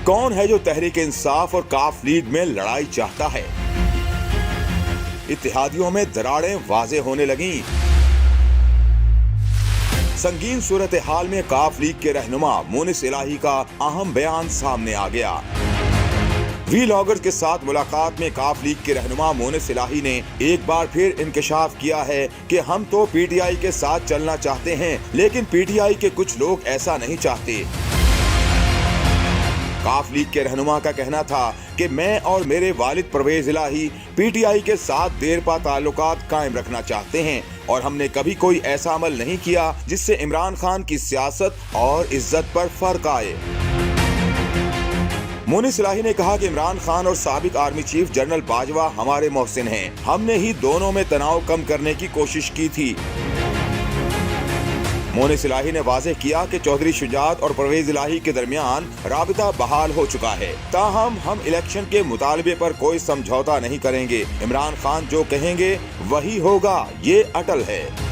कौन है जो तहरीक इंसाफ और काफ लीग में लड़ाई चाहता है? इत्तेहादियों में दरारें वाज़े होने लगीं। संगीन सूरत हाल में काफ लीग के रहनुमा मोनिस इलाही का अहम बयान सामने आ गया। वीलॉगर्स के साथ मुलाकात में काफ लीग के रहनुमा मोनिस इलाही ने एक बार फिर इंकशाफ किया है कि हम तो पीटीआई के साथ चलना चाहते हैं, लेकिन पीटीआई के कुछ लोग ऐसा नहीं चाहते। काफ लीग के रहनुमा का कहना था कि मैं और मेरे वालिद परवेज इलाही पीटीआई के साथ देरपा ताल्लुकात कायम रखना चाहते हैं और हमने कभी कोई ऐसा अमल नहीं किया जिससे इमरान खान की सियासत और इज्जत पर फर्क आए। मोनिस इलाही ने कहा कि इमरान खान और साबिक आर्मी चीफ जनरल बाजवा हमारे मोहसिन हैं। हमने ही दोनों में तनाव कम करने की कोशिश की थी। मोनिस इलाही ने वाज़ेह किया कि चौधरी शुजात और परवेज इलाही के दरमियान राबिता बहाल हो चुका है। ताहम हम इलेक्शन के मुतालबे पर कोई समझौता नहीं करेंगे। इमरान खान जो कहेंगे वही होगा, ये अटल है।